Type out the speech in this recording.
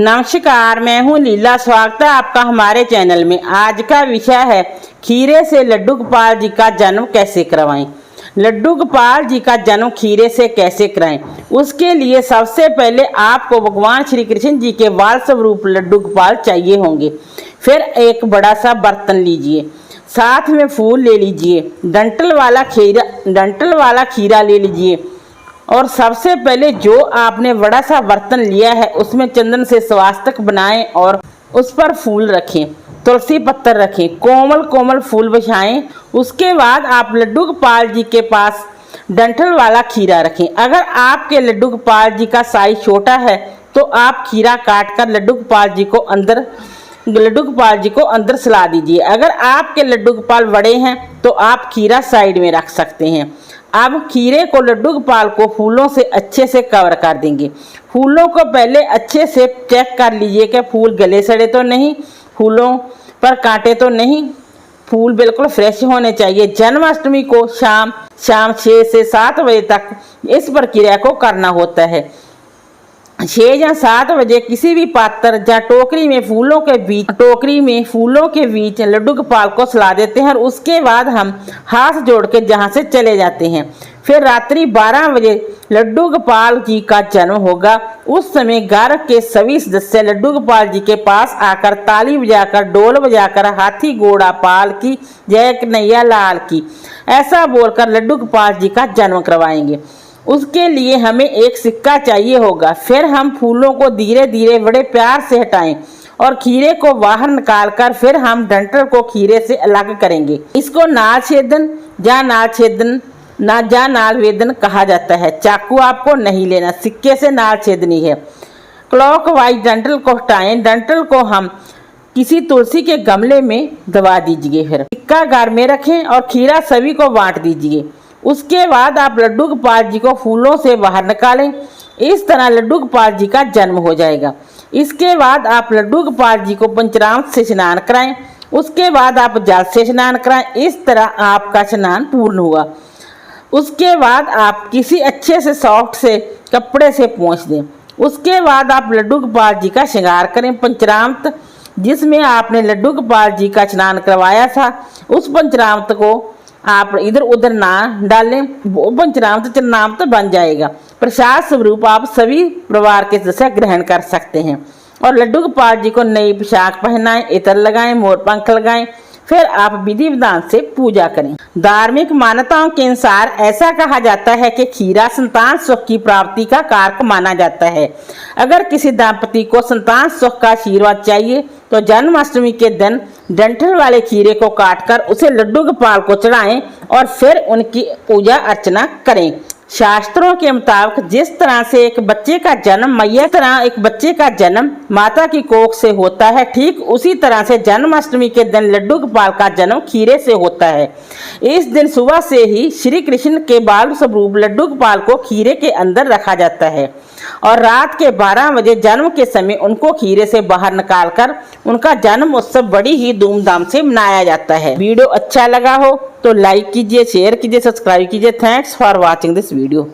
नमस्कार, मैं हूँ लीला। स्वागत है आपका हमारे चैनल में। आज का विषय है खीरे से लड्डू गोपाल जी का जन्म कैसे करवाएं। लड्डू गोपाल जी का जन्म खीरे से कैसे कराएं, उसके लिए सबसे पहले आपको भगवान श्री कृष्ण जी के बाल स्वरूप लड्डू गोपाल चाहिए होंगे। फिर एक बड़ा सा बर्तन लीजिए, साथ में फूल ले लीजिए, डंठल वाला खीरा ले लीजिए और सबसे पहले जो आपने बड़ा सा बर्तन लिया है उसमें चंदन से स्वास्तिक बनाएं और उस पर फूल रखें, तुलसी पत्तर रखें, कोमल कोमल फूल बिछाएं। उसके बाद आप लड्डू गोपाल जी के पास डंठल वाला खीरा रखें। अगर आपके लड्डू गोपाल जी का साइज छोटा है तो आप खीरा काट कर लड्डू गोपाल जी को अंदर सला दीजिए। अगर आपके लड्डू गोपाल बड़े हैं तो आप खीरा साइड में रख सकते हैं। अब खीरे को लड्डू गोपाल को फूलों से अच्छे से कवर कर देंगे। फूलों को पहले अच्छे से चेक कर लीजिए कि फूल गले सड़े तो नहीं, फूलों पर कांटे तो नहीं, फूल बिल्कुल फ्रेश होने चाहिए। जन्माष्टमी को शाम 6 से 7 बजे तक इस प्रक्रिया को करना होता है। 6 या 7 बजे किसी भी पात्र या टोकरी में फूलों के बीच लड्डू गोपाल को सला देते हैं और उसके बाद हम हाथ जोड़ के जहाँ से चले जाते हैं। फिर रात्रि 12 बजे लड्डू गोपाल जी का जन्म होगा। उस समय घर के सभी सदस्य लड्डू गोपाल जी के पास आकर ताली बजाकर, डोल बजाकर, हाथी घोड़ा पाल की, जय कन्हैया लाल की ऐसा बोलकर लड्डू गोपाल जी का जन्म करवाएंगे। उसके लिए हमें एक सिक्का चाहिए होगा। फिर हम फूलों को धीरे धीरे बड़े प्यार से हटाएं और खीरे को बाहर निकालकर फिर हम डंठल को खीरे से अलग करेंगे। इसको नाल वेदन कहा जाता है। चाकू आपको नहीं लेना, सिक्के से नाल छेदनी है। क्लॉकवाइज डंठल को हटाएं। डंठल को हम किसी तुलसी के गमले में दबा दीजिए। फिर सिक्का घर में रखें और खीरा सभी को बांट दीजिए। उसके बाद आप लड्डू गोपाल जी को फूलों से बाहर निकालें। इस तरह लड्डू गोपाल जी का जन्म हो जाएगा। इसके बाद आप लड्डू गोपाल जी को पंचामृत से स्नान कराएं। उसके बाद आप जल से स्नान कराएं। इस तरह आपका स्नान पूर्ण हुआ। उसके बाद आप किसी अच्छे से सॉफ्ट से कपड़े से पोंछ दें। उसके बाद आप लड्डू गोपाल जी का श्रृंगार करें। पंचामृत जिसमें आपने लड्डू गोपाल जी का स्नान करवाया था, उस पंचामृत को आप इधर उधर ना डालें, वो पंचामृत चरणामृत बन जाएगा। प्रसाद स्वरूप आप सभी परिवार के सदस्य ग्रहण कर सकते हैं। और लड्डू गोपाल जी को नई पोशाक पहनाएं, इतर लगाएं, मोर पंख लगाएं। फिर आप विधि विधान से पूजा करें। धार्मिक मान्यताओं के अनुसार ऐसा कहा जाता है कि खीरा संतान सुख की प्राप्ति का कारक माना जाता है। अगर किसी दंपति को संतान सुख का आशीर्वाद चाहिए तो जन्माष्टमी के दिन डंठल वाले खीरे को काटकर उसे लड्डू गोपाल को चढ़ाएं और फिर उनकी पूजा अर्चना करें। शास्त्रों के मुताबिक जिस तरह से एक बच्चे का जन्म माता की कोख से होता है, ठीक उसी तरह से जन्माष्टमी के दिन लड्डू गोपाल का जन्म खीरे से होता है। इस दिन सुबह से ही श्री कृष्ण के बाल स्वरूप लड्डू गोपाल को खीरे के अंदर रखा जाता है और रात के 12 बजे जन्म के समय उनको खीरे से बाहर निकालकर उनका जन्म उत्सव बड़ी ही धूमधाम से मनाया जाता है। वीडियो अच्छा लगा हो तो लाइक कीजिए, शेयर कीजिए, सब्सक्राइब कीजिए। Thanks for watching this video.